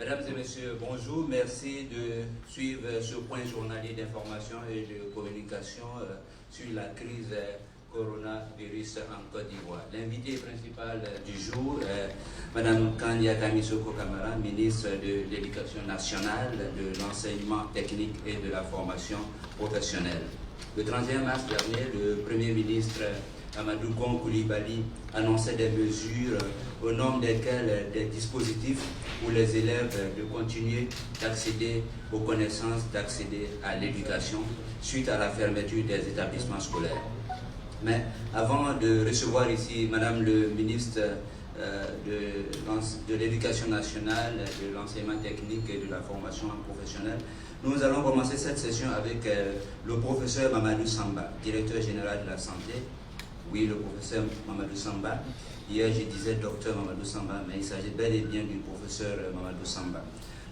Mesdames et messieurs, bonjour. Merci de suivre ce point journalier d'information et de communication sur la crise coronavirus en Côte d'Ivoire. L'invité principal du jour est Mme Kanya Kamisoko Kamara, ministre de l'Éducation nationale, de l'enseignement technique et de la formation professionnelle. Le 31 mars dernier, le Premier ministre Amadou Gon Coulibaly annonçait des mesures au nombre desquelles des dispositifs pour les élèves de continuer d'accéder aux connaissances, d'accéder à l'éducation suite à la fermeture des établissements scolaires. Mais avant de recevoir ici Madame le ministre de l'Éducation nationale, de l'enseignement technique et de la formation professionnelle, nous allons commencer cette session avec le professeur Mamadou Samba, directeur général de la santé. Oui, le professeur Mamadou Samba. Hier, je disais docteur Mamadou Samba, mais il s'agit bel et bien du professeur Mamadou Samba.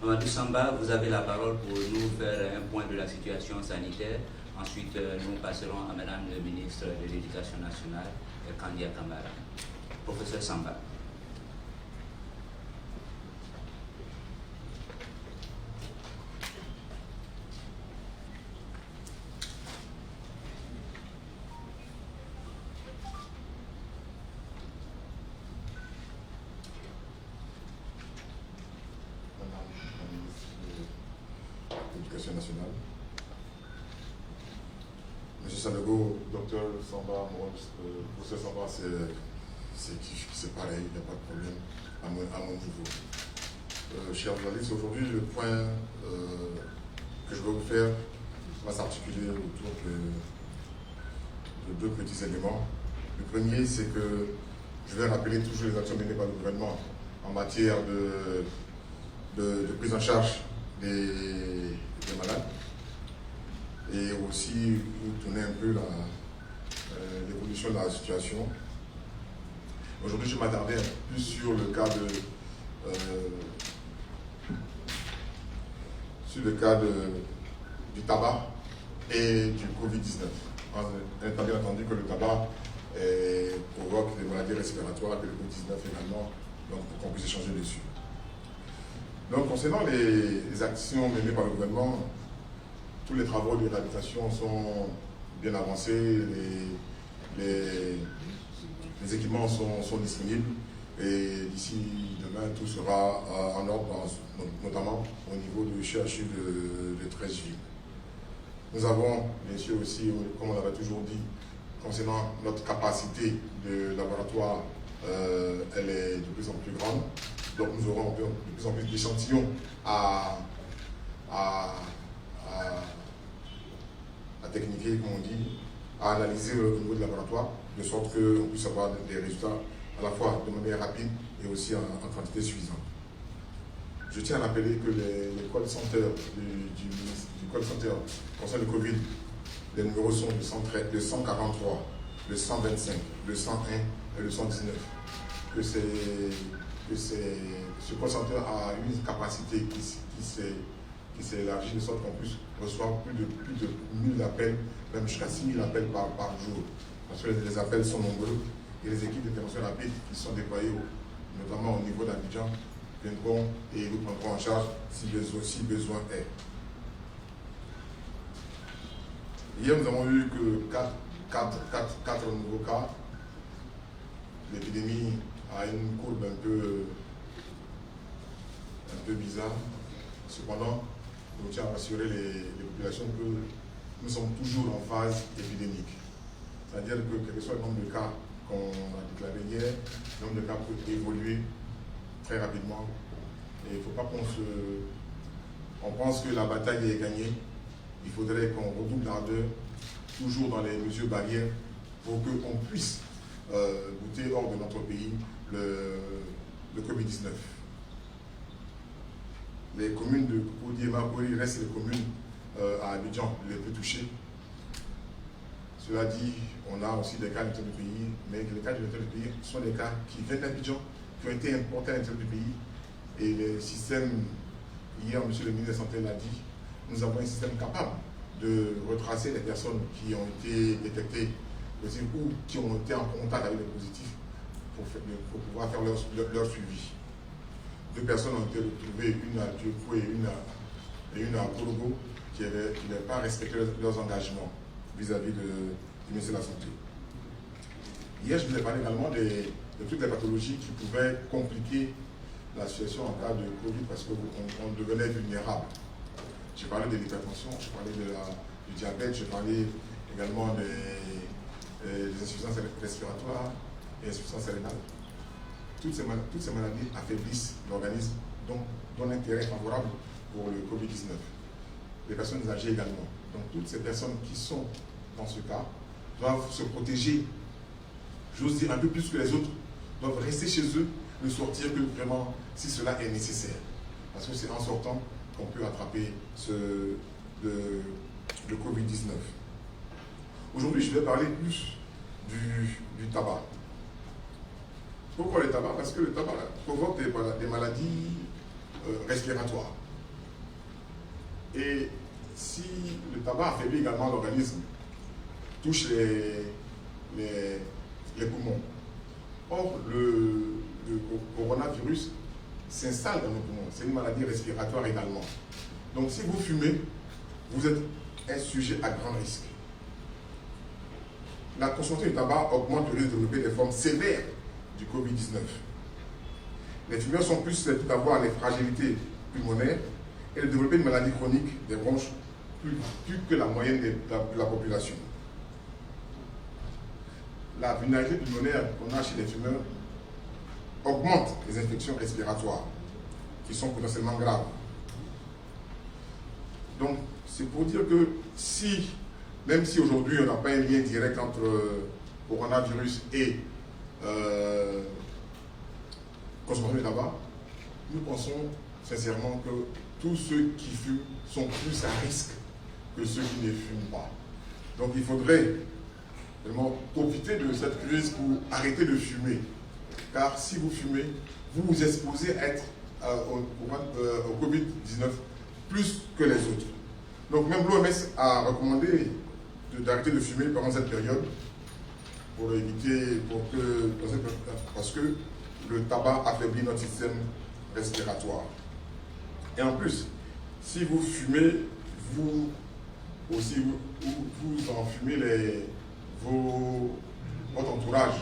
Mamadou Samba, vous avez la parole pour nous faire un point de la situation sanitaire. Ensuite, nous passerons à Madame le ministre de l'Éducation nationale, Kandia Kamara. Professeur Samba. Nationale. Monsieur Sanogo, docteur Samba, professeur Samba, c'est pareil, il n'y a pas de problème à mon niveau. Chers journalistes, aujourd'hui, le point que je vais vous faire va s'articuler autour de deux petits éléments. Le premier, c'est que je vais rappeler toujours les actions menées par le gouvernement en matière de prise en charge des malades et aussi vous tourner un peu l'évolution de la situation. Aujourd'hui, je m'attardais plus sur le cas du tabac et du Covid-19. Étant bien entendu que le tabac provoque des maladies respiratoires et le Covid-19 également, donc pour qu'on puisse échanger dessus. Donc, concernant les actions menées par le gouvernement, tous les travaux de réhabilitation sont bien avancés, les équipements sont disponibles et d'ici demain, tout sera en ordre, notamment au niveau du CHU de 13 villes. Nous avons, bien sûr, aussi, comme on l'avait toujours dit, concernant notre capacité de laboratoire, elle est de plus en plus grande. Donc nous aurons de plus en plus d'échantillons à techniquer, comme on dit, à analyser au niveau du laboratoire, de sorte qu'on puisse avoir des résultats à la fois de manière rapide et aussi en quantité suffisante. Je tiens à rappeler que les call centers du call center concernant le Covid, les numéros sont le 143, le 125, le 101 et le 119. Que ce call center a une capacité qui s'est élargie de sorte qu'on puisse recevoir plus de 1000 appels, même jusqu'à 6000 appels par jour. Parce que les appels sont nombreux et les équipes d'intervention rapide qui sont déployées, notamment au niveau d'Abidjan, viendront et vous prendront en charge si besoin est. Hier, nous avons eu que 4 nouveaux cas. L'épidémie a une courbe un peu bizarre. Cependant, je tiens à rassurer les populations que nous sommes toujours en phase épidémique. C'est-à-dire que quel que soit le nombre de cas qu'on a déclaré hier, le nombre de cas peut évoluer très rapidement. Et il ne faut pas on pense que la bataille est gagnée. Il faudrait qu'on redouble d'ardeur, toujours dans les mesures barrières, pour qu'on puisse goûter hors de notre pays le Covid-19. Les communes de Koudi et Mapori restent les communes à Abidjan les plus touchées. Cela dit, on a aussi des cas à l'intérieur du pays, mais les cas à l'intérieur du pays sont des cas qui viennent d'Abidjan, qui ont été importés à l'intérieur du pays. Et le système, hier, M. le ministre de la Santé l'a dit, nous avons un système capable de retracer les personnes qui ont été détectées ou qui ont été en contact avec les positifs pour pouvoir faire leur suivi. 2 personnes ont été retrouvées, une à Diopou et une à Korogo, qui n'avaient pas respecté leurs engagements vis-à-vis du ministère de la Santé. Hier, je voulais parler également de toutes les pathologies qui pouvaient compliquer la situation en cas de Covid parce qu'on devenait vulnérable. J'ai parlé de l'hypertension, j'ai parlé du diabète, j'ai parlé également des insuffisances respiratoires et insuffisances rénales. Toutes ces maladies affaiblissent l'organisme, donc donnent intérêt favorable pour le Covid-19. Les personnes âgées également. Donc toutes ces personnes qui sont dans ce cas doivent se protéger, j'ose dire un peu plus que les autres, doivent rester chez eux, ne sortir que vraiment si cela est nécessaire. Parce que c'est en sortant qu'on peut attraper le Covid-19. Aujourd'hui, je vais parler plus du tabac. Pourquoi le tabac? Parce que le tabac provoque des maladies respiratoires. Et si le tabac affaiblit également l'organisme, touche les poumons. Or, le coronavirus s'installe dans nos poumons. C'est une maladie respiratoire également. Donc, si vous fumez, vous êtes un sujet à grand risque. La consommation du tabac augmente le risque de développer des formes sévères du Covid-19. Les fumeurs sont plus susceptibles d'avoir les fragilités pulmonaires et de développer une maladie chronique des bronches plus que la moyenne de la population. La vulnérabilité pulmonaire qu'on a chez les fumeurs augmente les infections respiratoires qui sont potentiellement graves. Donc, c'est pour dire que même si aujourd'hui on n'a pas un lien direct entre coronavirus et consommation de tabac, nous pensons sincèrement que tous ceux qui fument sont plus à risque que ceux qui ne fument pas. Donc il faudrait vraiment profiter de cette crise pour arrêter de fumer. Car si vous fumez, vous vous exposez à être au Covid-19 plus que les autres. Donc même l'OMS a recommandé d'arrêter de fumer pendant cette période pour éviter, parce que le tabac affaiblit notre système respiratoire. Et en plus, si vous fumez, vous en fumez votre entourage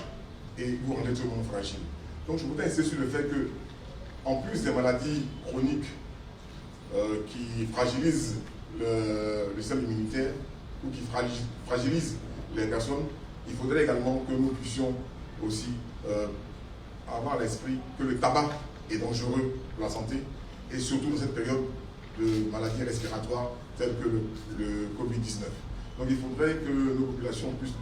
et vous rendez tout le monde fragile. Donc je voudrais insister sur le fait que, en plus des maladies chroniques qui fragilisent le système immunitaire ou qui fragilisent les personnes, il faudrait également que nous puissions aussi avoir à l'esprit que le tabac est dangereux pour la santé et surtout dans cette période de maladies respiratoires telles que le Covid-19. Donc il faudrait que nos populations puissent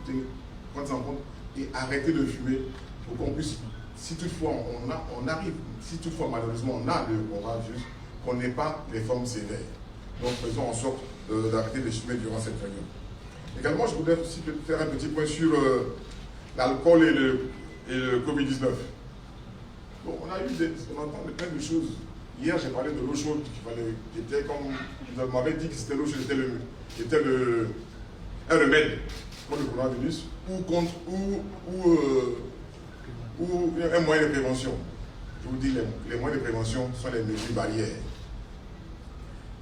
prendre ça en compte et arrêter de fumer pour qu'on puisse, si toutefois si toutefois malheureusement on a le coronavirus, qu'on n'ait pas les formes sévères. Donc faisons en sorte d'arrêter de fumer durant cette période. Également, je voudrais aussi faire un petit point sur l'alcool et le Covid-19. Bon, on entend plein de choses. Hier, j'ai parlé de l'eau chaude qui était comme vous m'avez dit que c'était l'eau chaude, était un remède contre le coronavirus ou un moyen de prévention. Je vous dis, les moyens de prévention sont les mesures barrières.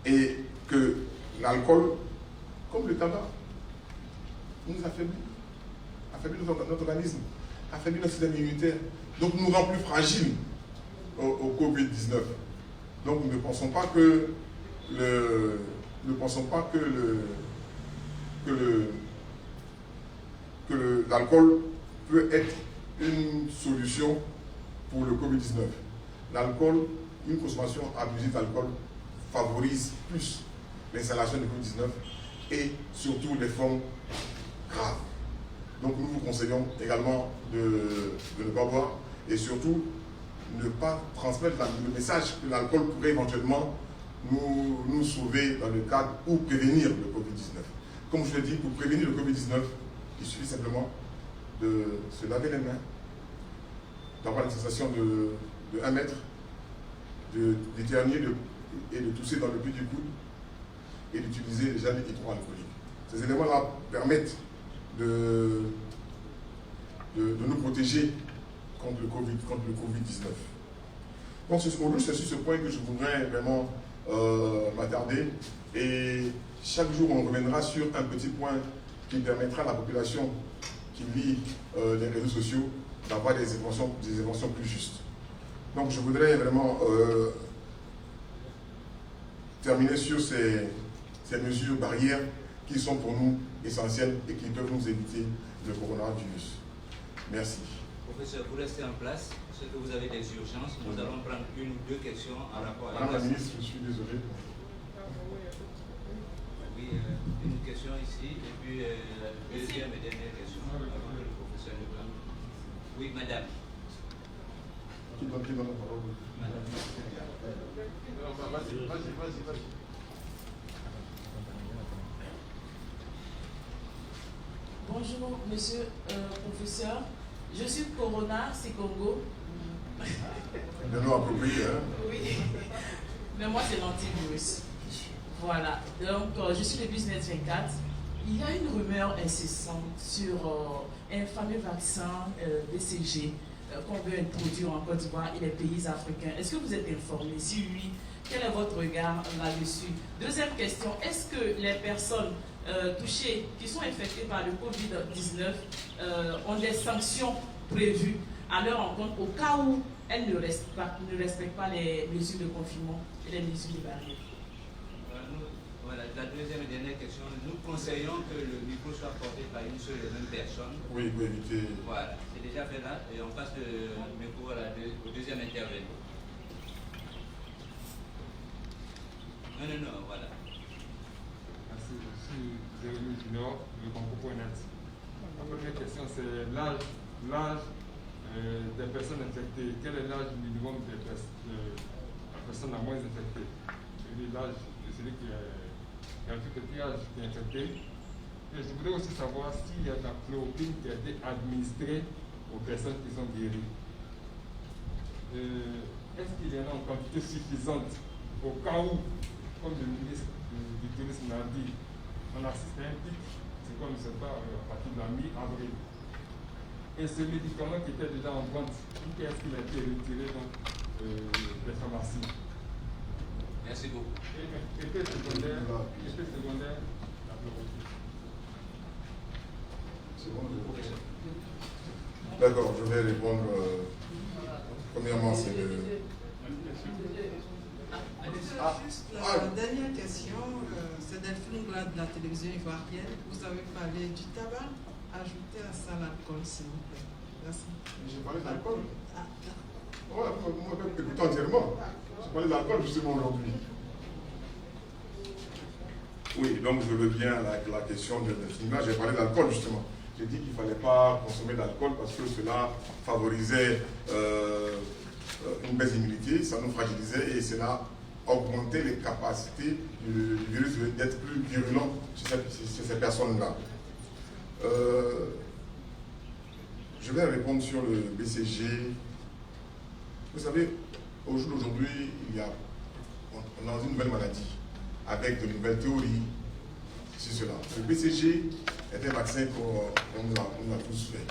Et que l'alcool, comme le tabac, nous affaiblit notre organisme, affaiblit notre système immunitaire, donc nous rend plus fragiles au Covid-19. Donc nous ne pensons pas que l'alcool peut être une solution pour le Covid-19. L'alcool, une consommation abusive d'alcool favorise plus l'installation du Covid-19 et surtout les formes graves. Donc nous vous conseillons également de ne pas boire et surtout ne pas transmettre le message que l'alcool pourrait éventuellement nous sauver dans le cadre ou prévenir le Covid-19. Comme je l'ai dit, pour prévenir le Covid-19, il suffit simplement de se laver les mains, d'avoir une sensation de 1 mètre, d'éternuer et de tousser dans le pli du coude et d'utiliser les gels hydroalcooliques. Ces éléments-là permettent de nous protéger contre le Covid-19. Donc aujourd'hui, c'est sur ce point que je voudrais vraiment m'attarder. Et chaque jour, on reviendra sur un petit point qui permettra à la population qui lit les réseaux sociaux d'avoir des informations plus justes. Donc je voudrais vraiment terminer sur ces mesures barrières qui sont pour nous essentielles et qui peuvent nous éviter le coronavirus. Merci. Professeur, vous restez en place, parce que vous avez des urgences. Nous allons prendre une ou deux questions en rapport avec Madame la ministre, je suis désolé. Oui, une question ici, et puis la deuxième et dernière question avant que le professeur ne prenne. Oui, madame. Qui donne la parole? Madame. Vas-y. Bonjour, monsieur professeur. Je suis Corona Sikongo. Le nom approprié, hein? Oui, mais moi c'est l'antivirus. Voilà, donc je suis de Business 24. Il y a une rumeur incessante sur un fameux vaccin BCG qu'on veut introduire en Côte d'Ivoire et les pays africains. Est-ce que vous êtes informé? Si oui, quel est votre regard là-dessus? Deuxième question, est-ce que les personnes touchées, qui sont infectées par le Covid-19, ont des sanctions prévues à leur encontre au cas où elles ne respectent pas les mesures de confinement et les mesures de barrière? Voilà, la deuxième et dernière question. Nous conseillons que le micro soit porté par une seule et même personne. Oui, pour éviter. Voilà, c'est déjà fait là et on passe le micro au deuxième intervenant. Non, voilà. Merci, je suis Jérémy Junior, de Concours.net. La première question, c'est l'âge des personnes infectées. Quel est l'âge minimum de la personne la moins infectée? L'âge de celui qui est un tout petit âge qui est infecté. Et je voudrais aussi savoir s'il y a de la chloroquine qui a été administrée aux personnes qui sont guéries. Est-ce qu'il y en a en quantité suffisante au cas où, comme le ministre du Tourisme l'a dit, on assiste à un pic, c'est comme je ne sais pas, à partir de la mi-avril. Et ce médicament qui était déjà en vente, est-ce qu'il a été retiré des pharmacies? Merci beaucoup. Effet secondaire, la chloroquine. D'accord, je vais répondre. Premièrement, c'est le. Juste la dernière question, c'est Delphine Glad de la télévision ivoirienne. Vous avez parlé du tabac, ajoutez à ça l'alcool, s'il vous plaît. Merci. J'ai parlé d'alcool. Ah, Voilà, moi, écoutez entièrement. J'ai parlé d'alcool justement aujourd'hui. Oui, donc je reviens à la question de Delphine. J'ai parlé d'alcool justement. J'ai dit qu'il ne fallait pas consommer d'alcool parce que cela favorisait une baisse d'immunité, ça nous fragilisait et cela augmentait les capacités du virus d'être plus virulent chez ces personnes-là. Je vais répondre sur le BCG. Vous savez, au jour d'aujourd'hui, on a une nouvelle maladie avec de nouvelles théories sur cela. Le BCG est un vaccin qu'on a tous fait.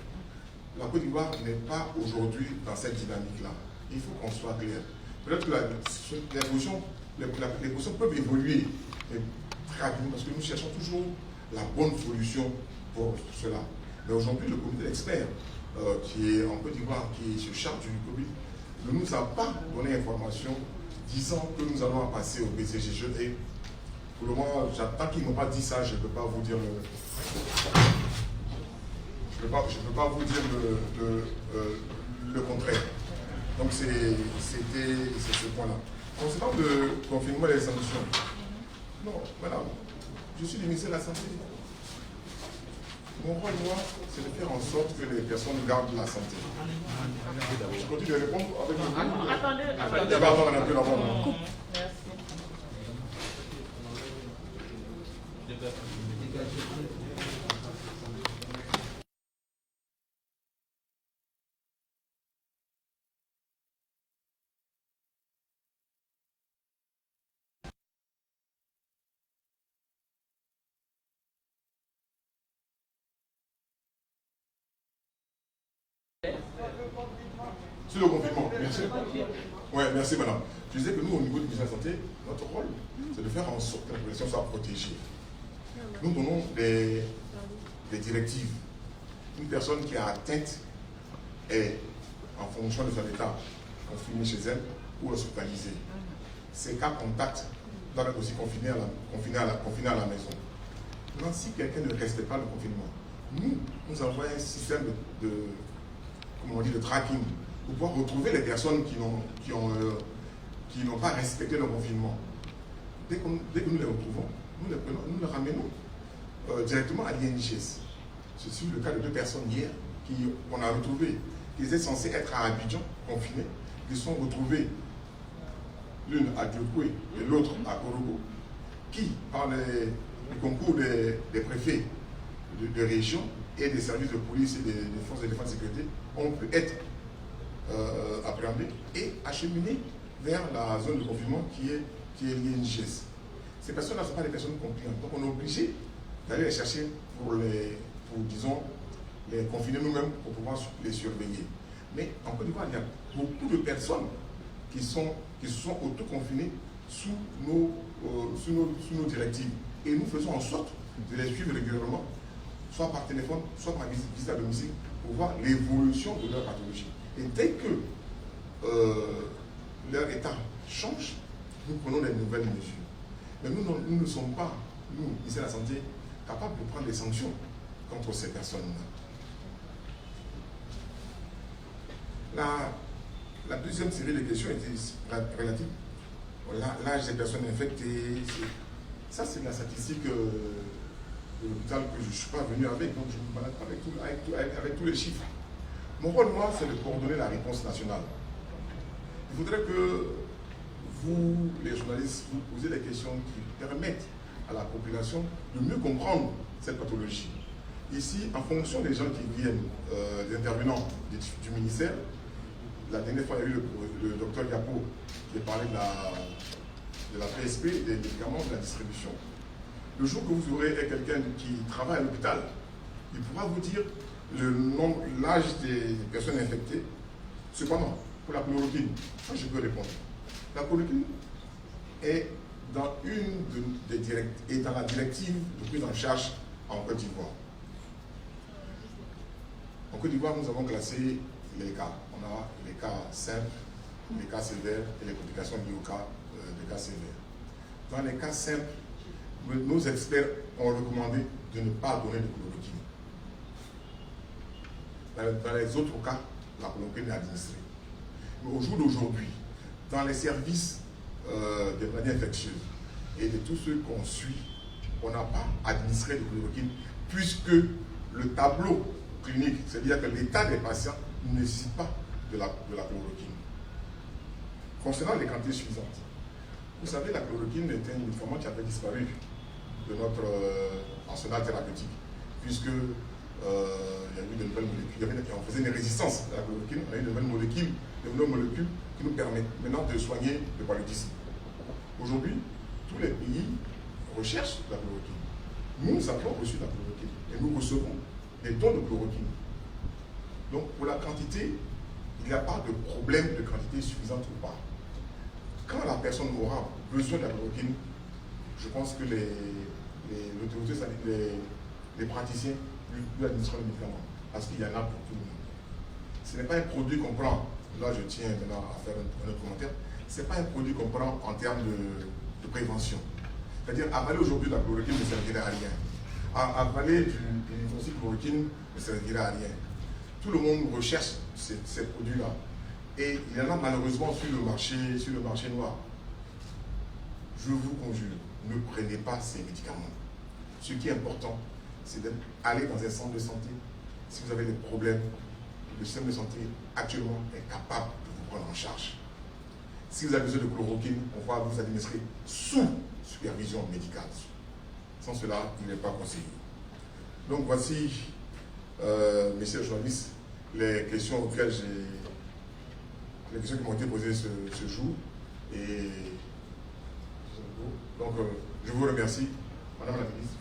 La Côte d'Ivoire n'est pas aujourd'hui dans cette dynamique-là. Il faut qu'on soit clair. Peut-être que les positions peuvent évoluer très rapidement parce que nous cherchons toujours la bonne solution pour cela. Mais aujourd'hui, le comité d'experts qui est en Côte d'Ivoire, qui se charge du Covid, ne nous a pas donné information disant que nous allons passer au BCG. Et pour le moment, tant qu'ils n'ont pas dit ça, je ne peux pas vous dire le contraire. Donc c'était ce point-là. Concernant le confinement et les sanctions, non, madame, je suis le ministre de la Santé. Mon rôle, moi, c'est de faire en sorte que les personnes gardent la santé. Je continue de répondre avec le... Attendez. Pardon, on a un peu l'avant. Sur le confinement, bien sûr. Oui, merci madame. Je disais que nous, au niveau du ministère de la Santé, notre rôle, c'est de faire en sorte que la population soit protégée. Nous donnons des directives. Une personne qui est atteinte est, en fonction de son état, confinée chez elle ou hospitalisée. Ces cas contacts doivent être aussi confinés à la maison. Maintenant, si quelqu'un ne respecte pas le confinement, nous avons un système de tracking pour pouvoir retrouver les personnes qui n'ont pas respecté le confinement. Dès que nous les retrouvons, nous les ramenons directement à l'INJS. C'est le cas de 2 personnes hier qu'on a retrouvées, qui étaient censées être à Abidjan, confinées, qui sont retrouvées, l'une à Diokoué et l'autre à Korogo, qui, par le concours des préfets de région et des services de police et des forces de défense et de sécurité, ont pu être appréhendés et acheminés vers la zone de confinement qui est l'INJS. Ces personnes-là ne sont pas des personnes compliantes. Donc on est obligé d'aller les chercher pour les confiner nous-mêmes pour pouvoir les surveiller. Mais en Côte d'Ivoire, il y a beaucoup de personnes qui se sont auto-confinées sous nos directives. Et nous faisons en sorte de les suivre régulièrement, soit par téléphone, soit par visite à domicile, pour voir l'évolution de leur pathologie. Et dès que leur état change, nous prenons des nouvelles mesures. Mais nous ne sommes pas, nous, ici à la santé, capables de prendre des sanctions contre ces personnes-là. La deuxième série de questions était relative à l'âge des personnes infectées. Ça, c'est la statistique de l'hôpital que je ne suis pas venu avec, donc je me balade avec tous les chiffres. Mon rôle, moi, c'est de coordonner la réponse nationale. Il faudrait que vous, les journalistes, vous posez des questions qui permettent à la population de mieux comprendre cette pathologie. Ici, en fonction des gens qui viennent, des intervenants du ministère, la dernière fois, il y a eu le docteur Yapo qui a parlé de la PSP, des médicaments, de la distribution. Le jour que vous aurez quelqu'un qui travaille à l'hôpital, il pourra vous dire l'âge des personnes infectées. Cependant, pour la chloroquine, moi je peux répondre. La chloroquine est dans la directive de prise en charge en Côte d'Ivoire. En Côte d'Ivoire, nous avons classé les cas. On a les cas simples, les cas sévères et les complications liées aux cas de cas sévères. Dans les cas simples, nos experts ont recommandé de ne pas donner de chloroquine. Dans les autres cas, la chloroquine est administrée. Mais au jour d'aujourd'hui, dans les services des maladies infectieuses et de tous ceux qu'on suit, on n'a pas administré de chloroquine puisque le tableau clinique, c'est-à-dire que l'état des patients ne nécessite pas de la chloroquine. Concernant les quantités suffisantes, vous savez, la chloroquine était un médicament qui avait disparu de notre arsenal thérapeutique, puisque il y a eu de nouvelles molécules, on faisait une résistance à la chloroquine, on a eu de nouvelles molécules qui nous permettent maintenant de soigner le paludisme. Aujourd'hui, tous les pays recherchent la chloroquine. Nous avons reçu la chloroquine et nous recevons des dons de chloroquine. Donc pour la quantité, il n'y a pas de problème de quantité suffisante ou pas. Quand la personne aura besoin de la chloroquine, je pense que l'autorité sanitaire, les praticiens lui administreront le médicament, parce qu'il y en a pour tout le monde. Ce n'est pas un produit qu'on prend, là je tiens maintenant à faire un autre commentaire, ce n'est pas un produit qu'on prend en termes de prévention. C'est-à-dire, avaler aujourd'hui de la chloroquine ne servirait à rien. Avaler du hydroxychloroquine ne servirait à rien. Tout le monde recherche ces produits-là. Et il y en a malheureusement sur le marché noir. Je vous conjure, ne prenez pas ces médicaments. Ce qui est important, c'est d'aller dans un centre de santé. Si vous avez des problèmes, le système de santé actuellement est capable de vous prendre en charge. Si vous avez besoin de chloroquine, on va vous administrer sous supervision médicale. Sans cela, il n'est pas conseillé. Donc voici, messieurs les journalistes, les questions qui m'ont été posées ce jour. Et donc, je vous remercie, Madame la Ministre.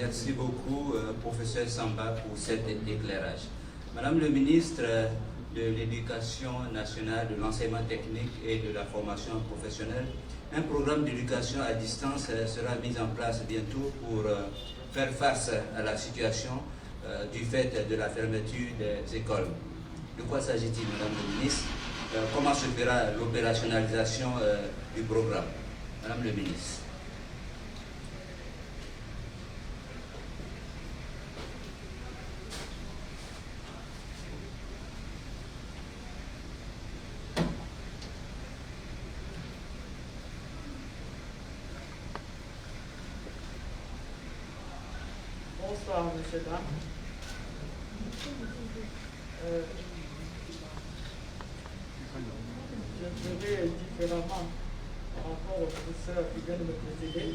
Merci beaucoup, professeur Samba, pour cet éclairage. Madame le ministre de l'Éducation nationale, de l'enseignement technique et de la formation professionnelle, un programme d'éducation à distance sera mis en place bientôt pour faire face à la situation du fait de la fermeture des écoles. De quoi s'agit-il, Madame le ministre? Comment se fera l'opérationnalisation du programme? Madame le ministre. Bonsoir, messieurs, dames. Je ferai différemment par rapport au professeur qui vient de me précéder.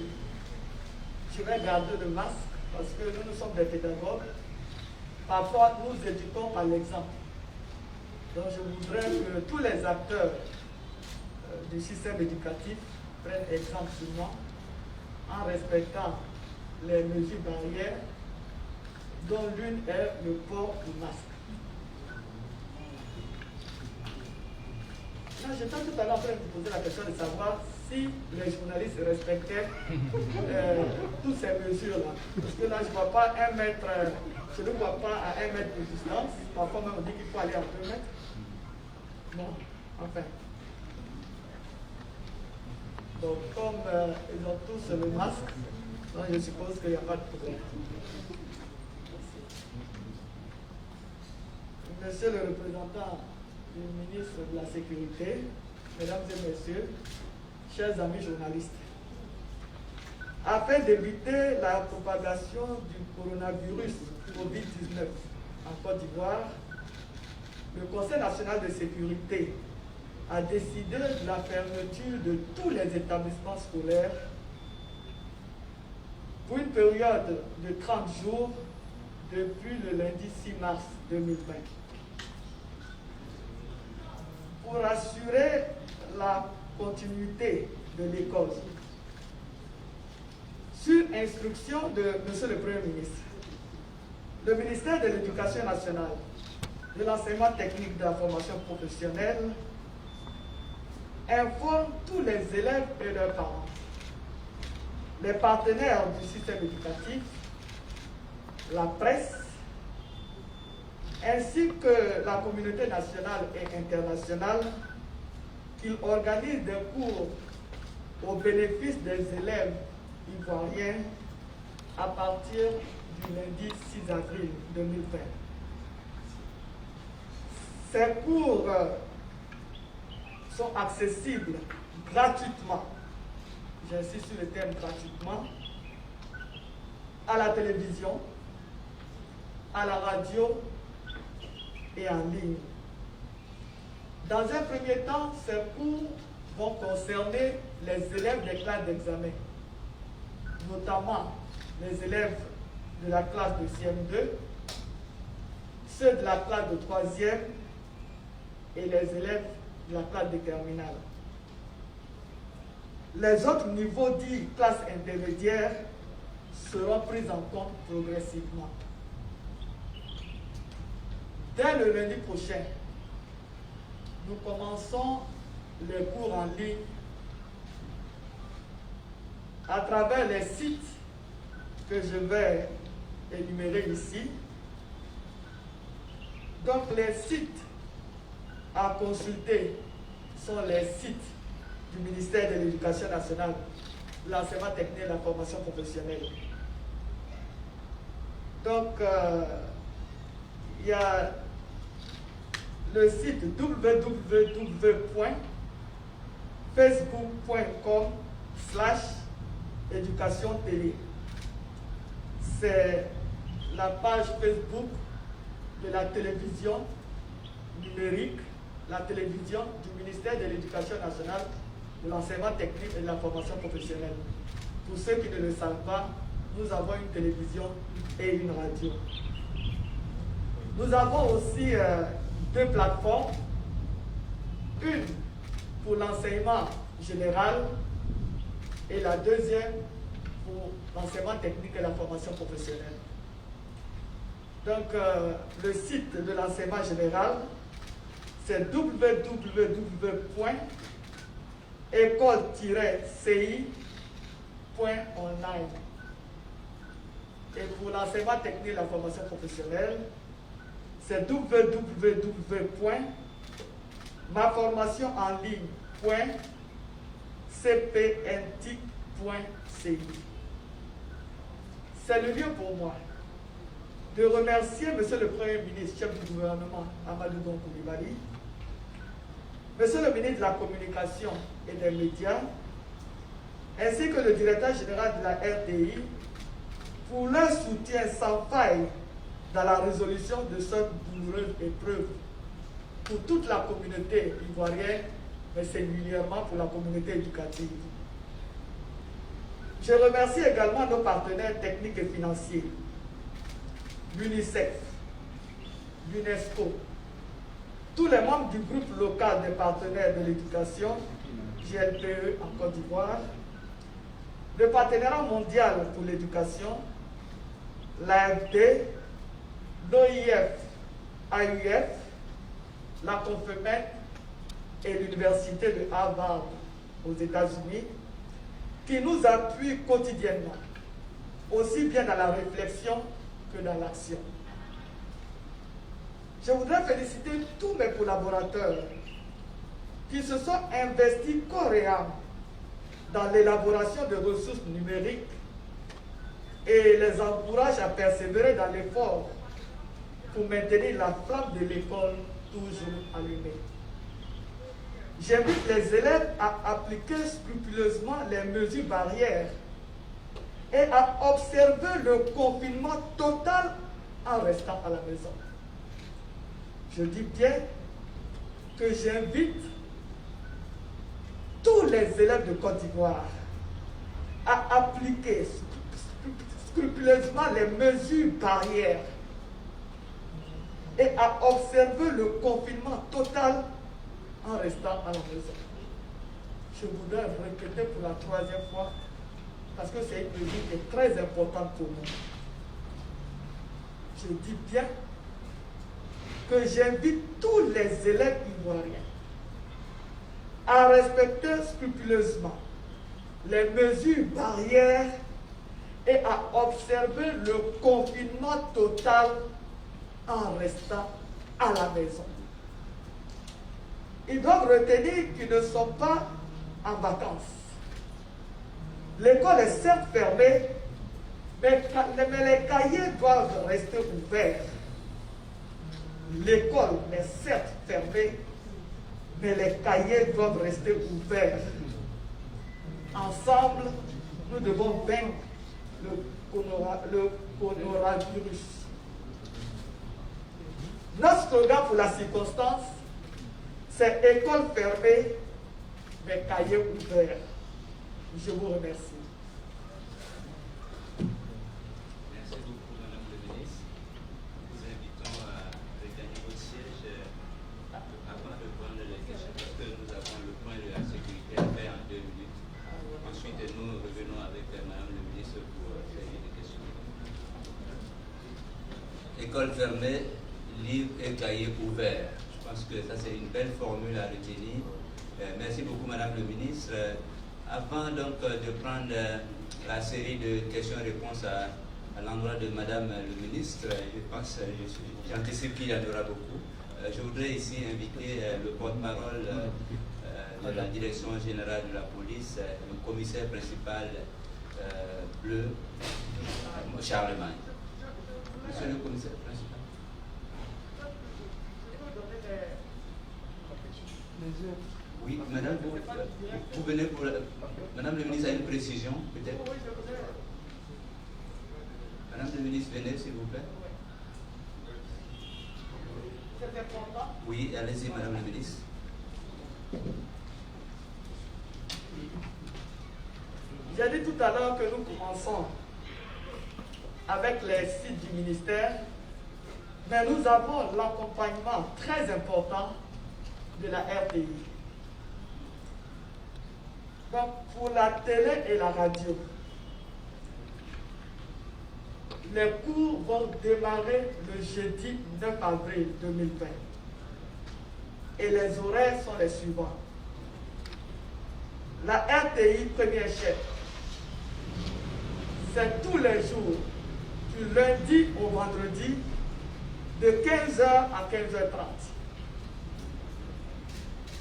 Je vais garder le masque parce que nous sommes des pédagogues. Parfois, nous éduquons par l'exemple. Donc, je voudrais que tous les acteurs du système éducatif prennent exemple sur moi en respectant les mesures barrières, dont l'une est le port du masque. J'étais tout à l'heure en train de vous poser la question de savoir si les journalistes respectaient toutes ces mesures-là. Parce que là, je ne vois pas un mètre, je ne vois pas à 1 mètre de distance. Parfois même on dit qu'il faut aller à 2 mètres. Bon, enfin. Donc, comme ils ont tous le masque, donc je suppose qu'il n'y a pas de problème. Monsieur le représentant du ministre de la Sécurité, mesdames et messieurs, chers amis journalistes, afin d'éviter la propagation du coronavirus COVID-19 en Côte d'Ivoire, le Conseil national de sécurité a décidé de la fermeture de tous les établissements scolaires pour une période de 30 jours depuis le lundi 6 mars 2020. Pour assurer la continuité de l'école, sur instruction de M. le Premier ministre, le ministère de l'Éducation nationale, de l'enseignement technique de la formation professionnelle informe tous les élèves et leurs parents, les partenaires du système éducatif, la presse, ainsi que la communauté nationale et internationale, qu'ils organisent des cours au bénéfice des élèves ivoiriens à partir du lundi 6 avril 2020. Ces cours sont accessibles gratuitement, j'insiste sur le terme gratuitement, à la télévision, à la radio et en ligne. Dans un premier temps, ces cours vont concerner les élèves des classes d'examen, notamment les élèves de la classe de CM2, ceux de la classe de 3e et les élèves de la classe de terminale. Les autres niveaux dits classes intermédiaires seront pris en compte progressivement. Dès le lundi prochain, nous commençons les cours en ligne à travers les sites que je vais énumérer ici. Donc les sites à consulter sont les sites du ministère de l'Éducation nationale, de l'enseignement technique et de la formation professionnelle. Donc, il y a le site www.facebook.com/éducation-télé. C'est la page Facebook de la télévision numérique, la télévision du ministère de l'Éducation nationale, de l'enseignement technique et de la formation professionnelle. Pour ceux qui ne le savent pas, nous avons une télévision et une radio. Nous avons aussi 2 plateformes, une pour l'enseignement général et la deuxième pour l'enseignement technique et la formation professionnelle. Donc, le site de l'enseignement général, c'est www.école-ci.online. Et pour l'enseignement technique et la formation professionnelle, c'est www.maformationenligne.cpntic.ci. C'est le lieu pour moi de remercier Monsieur le Premier ministre, chef du gouvernement, Amadou Don Coulibaly, Monsieur le ministre de la Communication et des Médias, ainsi que le directeur général de la RTI, pour leur soutien sans faille dans la résolution de cette douloureuse épreuve pour toute la communauté ivoirienne, mais singulièrement pour la communauté éducative. Je remercie également nos partenaires techniques et financiers, l'UNICEF, l'UNESCO, tous les membres du groupe local des partenaires de l'éducation, GLPE en Côte d'Ivoire, le partenariat mondial pour l'éducation, l'AFD, l'OIF, AUF, la Confemet et l'Université de Harvard aux États-Unis, qui nous appuient quotidiennement, aussi bien dans la réflexion que dans l'action. Je voudrais féliciter tous mes collaborateurs qui se sont investis corps et âme dans l'élaboration de ressources numériques et les encourage à persévérer dans l'effort pour maintenir la flamme de l'école toujours allumée. J'invite les élèves à appliquer scrupuleusement les mesures barrières et à observer le confinement total en restant à la maison. Je dis bien que j'invite tous les élèves de Côte d'Ivoire à appliquer scrupuleusement les mesures barrières et à observer le confinement total en restant à la maison. Je voudrais répéter pour la troisième fois parce que c'est une mesure qui est très importante pour nous. Je dis bien que j'invite tous les élèves ivoiriens à respecter scrupuleusement les mesures barrières et à observer le confinement total en restant à la maison. Ils doivent retenir qu'ils ne sont pas en vacances. L'école est certes fermée, mais les cahiers doivent rester ouverts. L'école est certes fermée, mais les cahiers doivent rester ouverts. Ensemble, nous devons vaincre le coronavirus. Notre slogan pour la circonstance, c'est école fermée, mais cahiers ouverts. Je vous remercie. Merci beaucoup, Madame le ministre. Nous vous invitons à regagner votre siège avant de prendre les questions, parce que nous avons le point de la sécurité à faire en 2 minutes. Ensuite, nous revenons avec Madame le ministre pour faire des questions. École fermée, livre et cahier ouverts. Je pense que ça, c'est une belle formule à retenir. Merci beaucoup, Madame le ministre. Avant donc de prendre la série de questions-réponses à l'endroit de Madame le ministre, j'anticipe qu'il y en aura beaucoup. Je voudrais ici inviter le porte-parole de la Direction générale de la police, le commissaire principal bleu, Charlemagne. Monsieur le commissaire principal. Oui, madame, vous venez pour madame le ministre a une précision, peut-être. Madame le ministre, venez, s'il vous plaît. Oui, allez-y, madame le ministre. J'ai dit tout à l'heure que nous commençons avec les sites du ministère, mais nous avons l'accompagnement très important de la RTI. Donc, pour la télé et la radio, Les cours vont démarrer le jeudi 9 avril 2020. Et les horaires sont les suivants. La RTI premier chef, c'est tous les jours, du lundi au vendredi, de 15h à 15h30.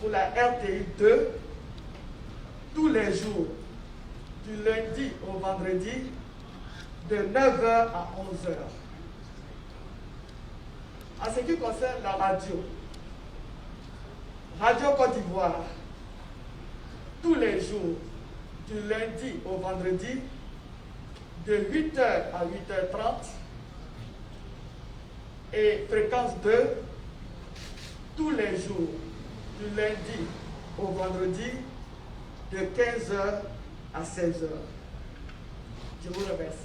Pour la RTI 2, tous les jours, du lundi au vendredi, de 9h à 11h. En ce qui concerne la radio, Radio Côte d'Ivoire, tous les jours, du lundi au vendredi, de 8h à 8h30, et fréquence 2, tous les jours, du lundi au vendredi, de 15h à 16h. Je vous remercie.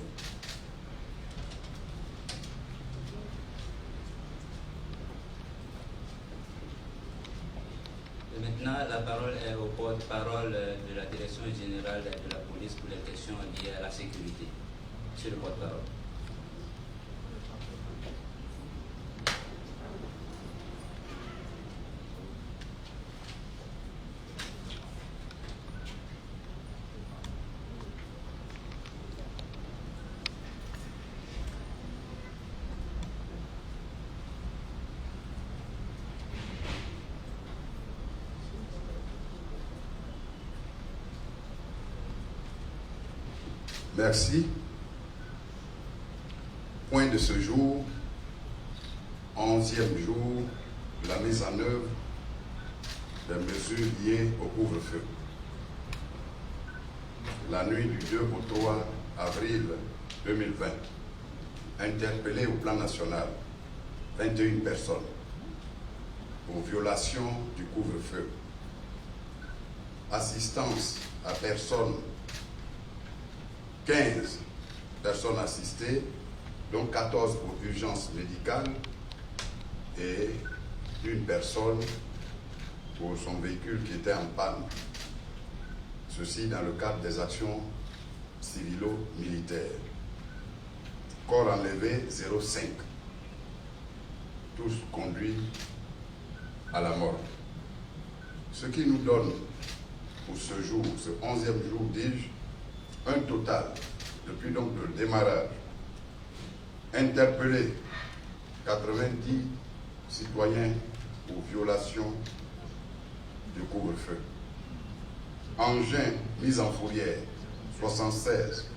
Et maintenant, la parole est au porte-parole de la Direction générale de la police pour les questions liées à la sécurité. Monsieur le porte-parole. Merci. Point de ce jour, 11e jour de la mise en œuvre des mesures liées au couvre-feu. La nuit du 2 au 3 avril 2020, interpellé au plan national 21 personnes pour violation du couvre-feu. Assistance à personnes, 15 personnes assistées, dont 14 pour urgence médicale et une personne pour son véhicule qui était en panne. Ceci dans le cadre des actions civilo-militaires. Corps enlevé 0,5. Tous conduits à la mort. Ce qui nous donne pour ce jour, ce 11e jour, dis-je, un total, depuis donc le démarrage, interpellé 90 citoyens pour violation du couvre-feu. Engins mis en fourrière, 76.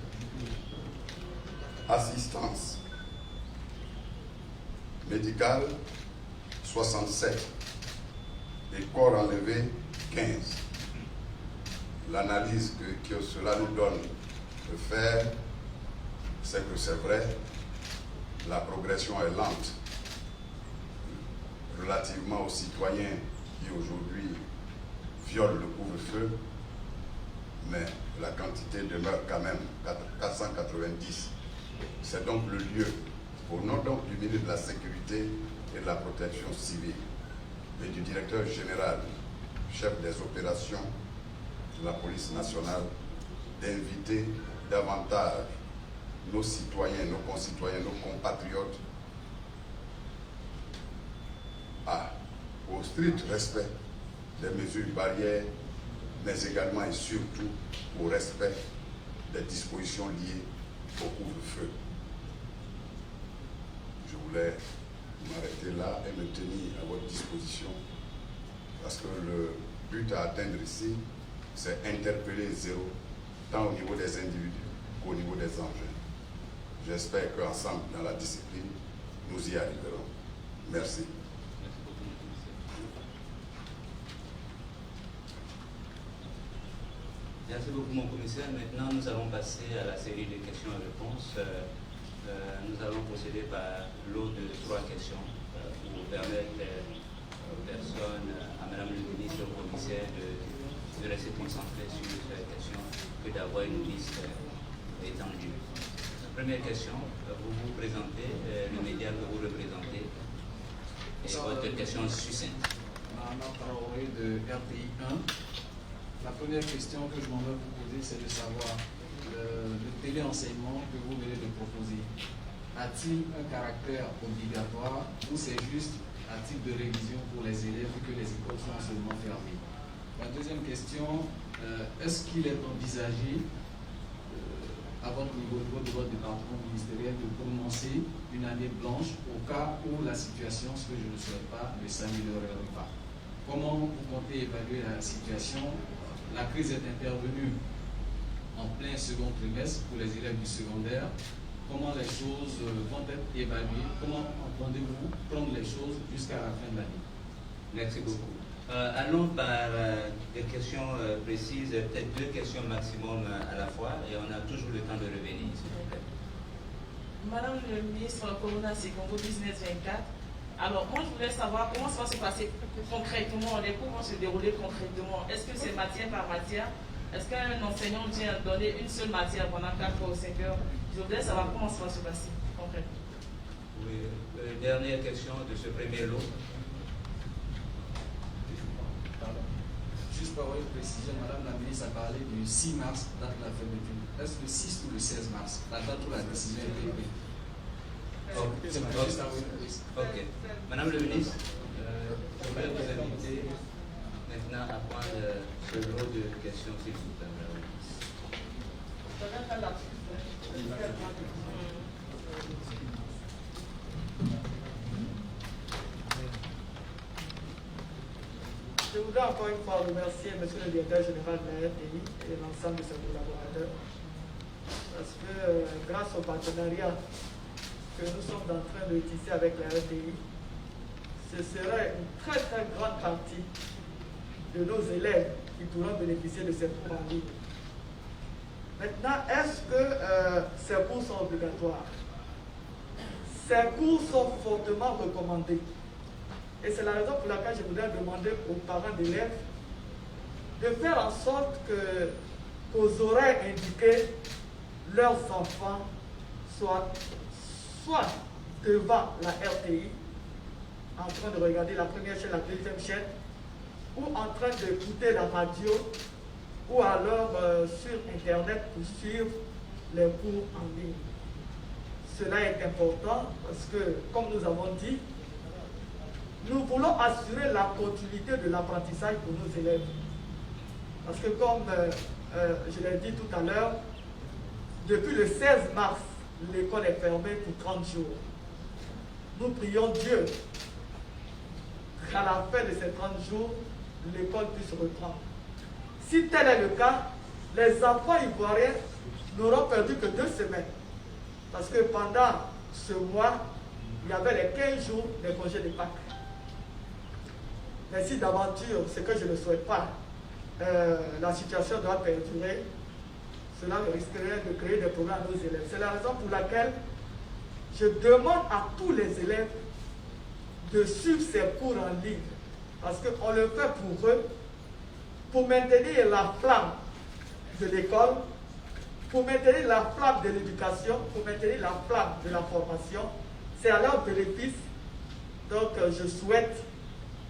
Assistance médicale, 67. Et corps enlevé, 15. L'analyse que cela nous donne de faire, c'est que c'est vrai, la progression est lente relativement aux citoyens qui aujourd'hui violent le couvre-feu, mais la quantité demeure quand même 490. C'est donc le lieu, au nom donc du ministre de la Sécurité et de la Protection civile et du directeur général, chef des opérations de la police nationale, d'inviter davantage nos citoyens, nos concitoyens, nos compatriotes au strict respect des mesures barrières, mais également et surtout au respect des dispositions liées au couvre-feu. Je voulais m'arrêter là et me tenir à votre disposition parce que le but à atteindre ici, c'est interpeller zéro, tant au niveau des individus qu'au niveau des engins. J'espère qu'ensemble, dans la discipline, nous y arriverons. Merci. Merci beaucoup, mon commissaire. Maintenant, nous allons passer à la série de questions et réponses. Nous allons procéder par lot de 3 questions pour permettre aux personnes, à Madame le ministre, au commissaire, de rester concentrés sur ces questions que d'avoir une liste étendue. Première question, vous vous présentez, le média que vous représentez, et votre question succincte. Mahamad Traoré de RTI 1. La première question que je m'en vais vous poser, c'est de savoir le téléenseignement que vous venez de proposer. a-t-il un caractère obligatoire ou c'est juste à titre de révision pour les élèves vu que les écoles sont seulement fermées? Ma deuxième question, est-ce qu'il est envisagé à votre niveau, de votre département ministériel, de prononcer une année blanche au cas où la situation, ce que je ne souhaite pas, ne s'améliorerait pas? Comment vous comptez évaluer la situation? La crise est intervenue en plein second trimestre pour les élèves du secondaire. Comment les choses vont être évaluées? Comment entendez-vous prendre les choses jusqu'à la fin de l'année? Merci beaucoup. Allons par des questions précises, peut-être 2 questions maximum à la fois, et on a toujours le temps de revenir, s'il vous plaît. Madame le ministre Corona, c'est Congo Business 24. Alors, moi, je voulais savoir comment ça va se passer concrètement, les cours vont se dérouler concrètement. Est-ce que c'est matière par matière? Est-ce qu'un enseignant vient donner une seule matière pendant 4 ou 5 heures? Je voudrais savoir comment ça va se passer concrètement. Oui, dernière question de ce premier lot. Juste pour avoir une précision, Madame la ministre a parlé du 6 mars, date de la fermeture. Est-ce le 6 ou le 16 mars, la date où la décision a été prise? Ok. Madame le ministre, je voudrais vous inviter maintenant à prendre ce lot de questions, s'il vous plaît. Je voudrais encore une fois remercier M. le directeur général de la RTI et l'ensemble de ses collaborateurs parce que grâce au partenariat que nous sommes en train de tisser avec la RTI, ce serait une très très grande partie de nos élèves qui pourront bénéficier de ces cours en ligne. Maintenant, est-ce que ces cours sont obligatoires? Ces cours sont fortement recommandés. Et c'est la raison pour laquelle je voudrais demander aux parents d'élèves de faire en sorte qu'aux horaires indiqués, leurs enfants soient soit devant la RTI, en train de regarder la première chaîne, la deuxième chaîne, ou en train d'écouter la radio, ou alors sur Internet pour suivre les cours en ligne. Cela est important parce que, comme nous avons dit, nous voulons assurer la continuité de l'apprentissage pour nos élèves. Parce que comme je l'ai dit tout à l'heure, depuis le 16 mars, l'école est fermée pour 30 jours. Nous prions Dieu qu'à la fin de ces 30 jours, l'école puisse reprendre. Si tel est le cas, les enfants ivoiriens n'auront perdu que 2 semaines. Parce que pendant ce mois, il y avait les 15 jours des congés de Pâques. Mais si d'aventure, ce que je ne souhaite pas, la situation doit perdurer, cela risquerait de créer des problèmes à nos élèves. C'est la raison pour laquelle je demande à tous les élèves de suivre ces cours en ligne. Parce qu'on le fait pour eux, pour maintenir la flamme de l'école, pour maintenir la flamme de l'éducation, pour maintenir la flamme de la formation. C'est à leur bénéfice. Donc je souhaite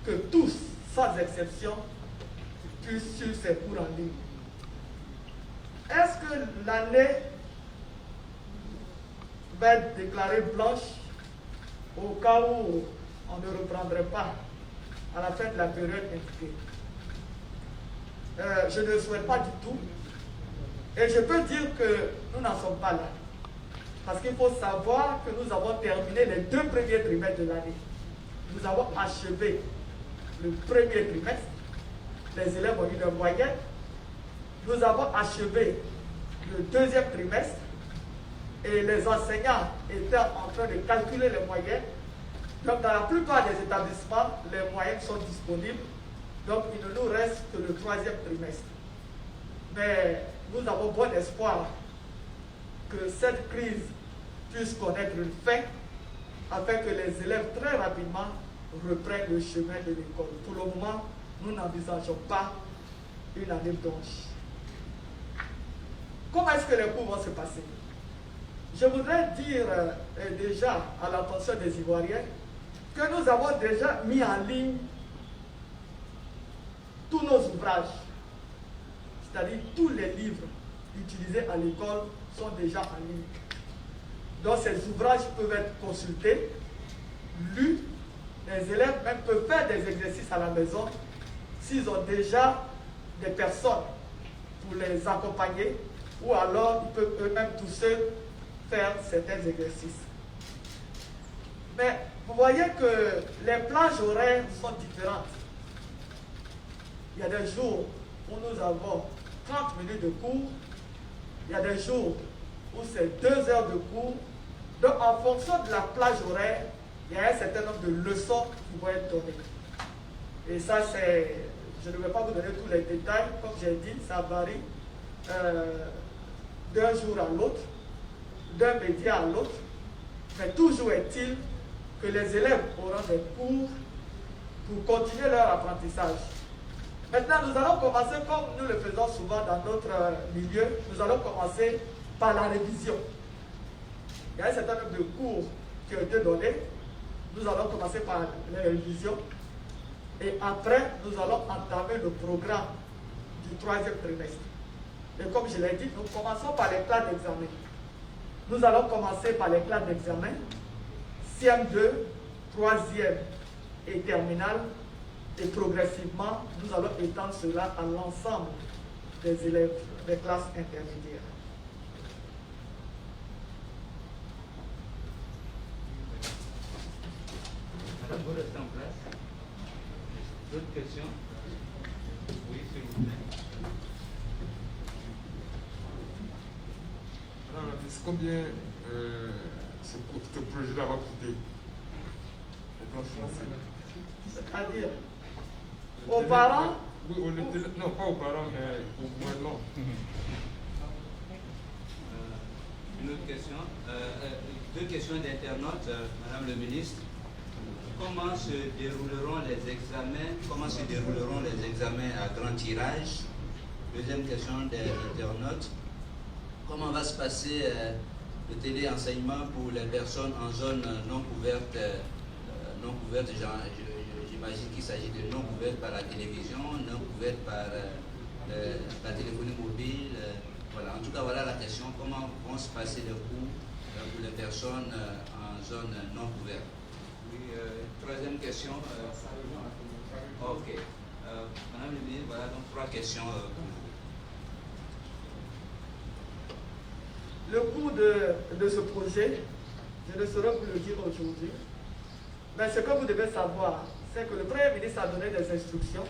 que tous, sans exception, puissent suivre ces cours en ligne. Est-ce que l'année va être déclarée blanche au cas où on ne reprendrait pas à la fin de la période indiquée? Je ne le souhaite pas du tout. Et je peux dire que nous n'en sommes pas là. Parce qu'il faut savoir que nous avons terminé les 2 premiers trimestres de l'année. Nous avons achevé le premier trimestre. Les élèves ont eu leur moyenne. Nous avons achevé le 2e trimestre. Et les enseignants étaient en train de calculer les moyennes. Donc dans la plupart des établissements, les moyennes sont disponibles. Donc il ne nous reste que le 3e trimestre. Mais nous avons bon espoir que cette crise puisse connaître une fin afin que les élèves très rapidement reprennent le chemin de l'école. Pour le moment, nous n'envisageons pas une année blanche. Comment est-ce que les cours vont se passer? Je voudrais dire déjà à l'attention des Ivoiriens que nous avons déjà mis en ligne tous nos ouvrages. C'est-à-dire tous les livres utilisés à l'école sont déjà en ligne. Donc ces ouvrages peuvent être consultés, lus. Les élèves même peuvent faire des exercices à la maison s'ils ont déjà des personnes pour les accompagner, ou alors ils peuvent eux-mêmes tout seuls faire certains exercices. Mais vous voyez que les plages horaires sont différentes. Il y a des jours où nous avons 30 minutes de cours, il y a des jours où c'est 2 heures de cours. Donc en fonction de la plage horaire, il y a un certain nombre de leçons qui vont être données. Et ça, c'est, je ne vais pas vous donner tous les détails, comme j'ai dit, ça varie d'un jour à l'autre, d'un média à l'autre, mais toujours est-il que les élèves auront des cours pour continuer leur apprentissage. Maintenant, nous allons commencer, comme nous le faisons souvent dans notre milieu, nous allons commencer par la révision. Il y a un certain nombre de cours qui ont été donnés. Nous allons commencer par la révision. Et après, nous allons entamer le programme du 3e trimestre. Et comme je l'ai dit, nous commençons par les classes d'examen. Nous allons commencer par les classes d'examen, CM2, 3e et terminale. Et progressivement, nous allons étendre cela à l'ensemble des élèves des classes intermédiaires. Madame, vous restez en place. D'autres questions? Oui, s'il vous plaît. Madame la ministre, combien ce projet-là va coûter au plan financier? C'est-à-dire, aux parents? Oui, non, pas aux parents, mais au gouvernement. Une autre question. Deux questions d'internautes, Madame le ministre. Comment se dérouleront les examens à grand tirage? Deuxième question d'internaute. Comment va se passer le téléenseignement pour les personnes en zone non couverte? J'imagine qu'il s'agit de non couvertes par la télévision, non couvertes par la téléphonie mobile. Voilà. En tout cas, voilà la question. Comment vont se passer les cours pour les personnes en zone non couverte? Oui, troisième question. Ok. Madame le ministre, voilà donc 3 questions pour vous. Le coût de ce projet, je ne saurais vous le dire aujourd'hui, mais ce que vous devez savoir, c'est que le Premier ministre a donné des instructions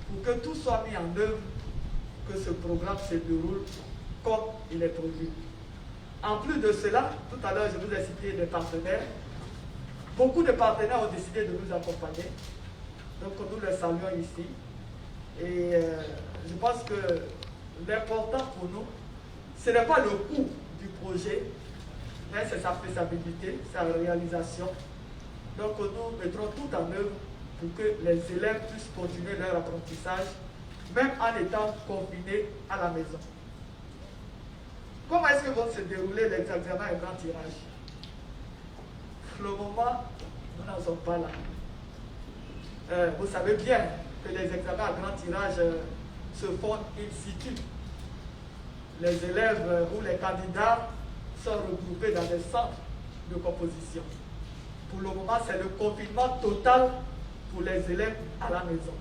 pour que tout soit mis en œuvre, que ce programme se déroule comme il est prévu. En plus de cela, tout à l'heure, je vous ai cité des partenaires. Beaucoup de partenaires ont décidé de nous accompagner. Donc, nous les saluons ici. Et je pense que l'important pour nous, ce n'est pas le coût du projet, mais c'est sa faisabilité, sa réalisation. Donc, nous mettrons tout en œuvre pour que les élèves puissent continuer leur apprentissage, même en étant confinés à la maison. Comment est-ce que vont se dérouler les examens et grand tirage? Pour le moment, nous n'en sommes pas là. Vous savez bien que les examens à grand tirage se font in situ. Les élèves ou les candidats sont regroupés dans des centres de composition. Pour le moment, c'est le confinement total pour les élèves à la maison.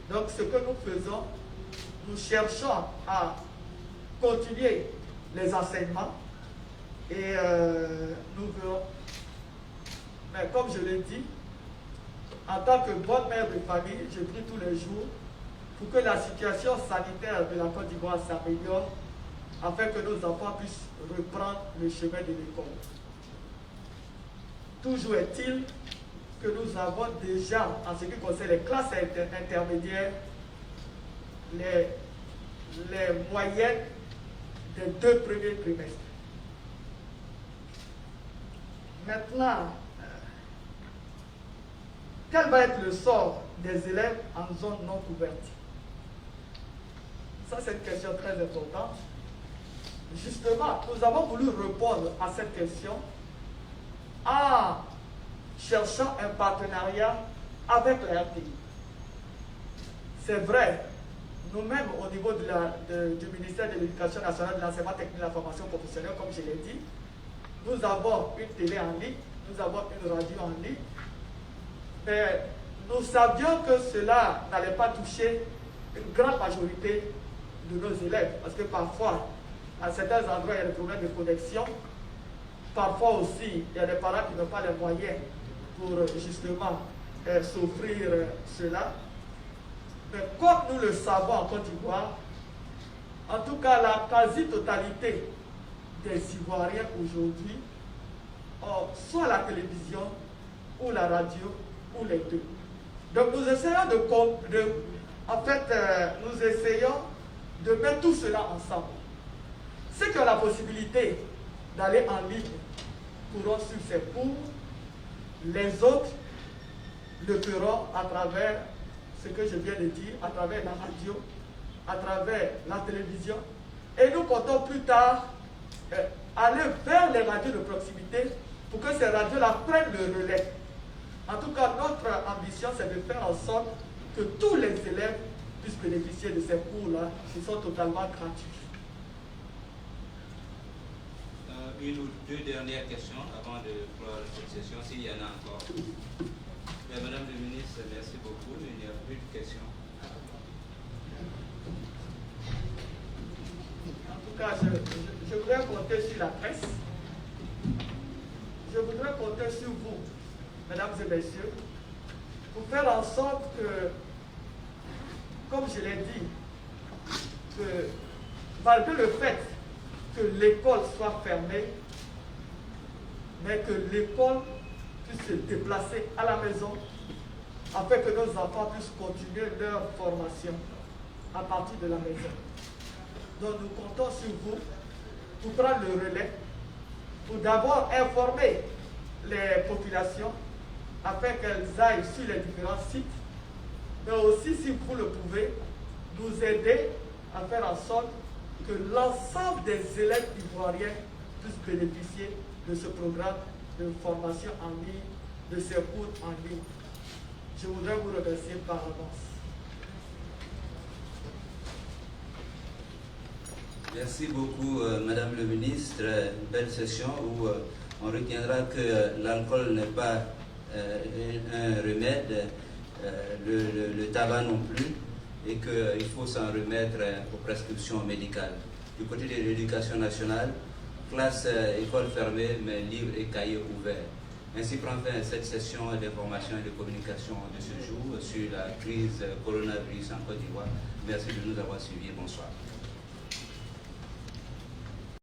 Donc, ce que nous faisons, nous cherchons à continuer les enseignements et nous verrons. Mais comme je l'ai dit, en tant que bonne mère de famille, je prie tous les jours pour que la situation sanitaire de la Côte d'Ivoire s'améliore afin que nos enfants puissent reprendre le chemin de l'école. Toujours est-il que nous avons déjà, en ce qui concerne les classes intermédiaires, les moyennes des 2 premiers trimestres. Maintenant, quel va être le sort des élèves en zone non couverte? Ça, c'est une question très importante. Justement, nous avons voulu répondre à cette question en cherchant un partenariat avec la RTI. C'est vrai, nous-mêmes, au niveau du ministère de l'Éducation nationale, de l'enseignement technique et de la formation professionnelle, comme je l'ai dit, nous avons une télé en ligne, nous avons une radio en ligne, mais nous savions que cela n'allait pas toucher une grande majorité de nos élèves, parce que parfois, à certains endroits, il y a des problèmes de connexion. Parfois aussi, il y a des parents qui n'ont pas les moyens pour justement s'offrir cela. Mais comme nous le savons en Côte d'Ivoire, en tout cas la quasi-totalité des Ivoiriens aujourd'hui ont soit la télévision ou la radio ou les deux. Donc nous essayons nous essayons de mettre tout cela ensemble. Ceux qui ont la possibilité d'aller en ligne pourront suivre ces cours. Les autres le feront à travers ce que je viens de dire, à travers la radio, à travers la télévision. Et nous comptons plus tard aller vers les radios de proximité pour que ces radios-là prennent le relais. En tout cas, notre ambition, c'est de faire en sorte que tous les élèves puissent bénéficier de ces cours-là, qui sont totalement gratuits. Une ou deux dernières questions avant de clore cette session, s'il y en a encore. Mais Madame le ministre, merci beaucoup. Il n'y a plus de questions. En tout cas, je voudrais compter sur la presse. Je voudrais compter sur vous, mesdames et messieurs, pour faire en sorte que, comme je l'ai dit, que malgré le fait que l'école soit fermée, mais que l'école puisse se déplacer à la maison afin que nos enfants puissent continuer leur formation à partir de la maison. Donc nous comptons sur vous pour prendre le relais, pour d'abord informer les populations afin qu'elles aillent sur les différents sites, mais aussi, si vous le pouvez, nous aider à faire en sorte que l'ensemble des élèves ivoiriens puissent bénéficier de ce programme de formation en ligne, de ces cours en ligne. Je voudrais vous remercier par avance. Merci beaucoup, Madame le ministre. Une belle session où on retiendra que l'alcool n'est pas un remède, le tabac non plus, et qu'il faut s'en remettre aux prescriptions médicales. Du côté de l'éducation nationale, classe, école fermée, mais livres et cahiers ouverts. Ainsi prend fin cette session d'information et de communication de ce jour sur la crise coronavirus en Côte d'Ivoire. Merci de nous avoir suivis. Bonsoir.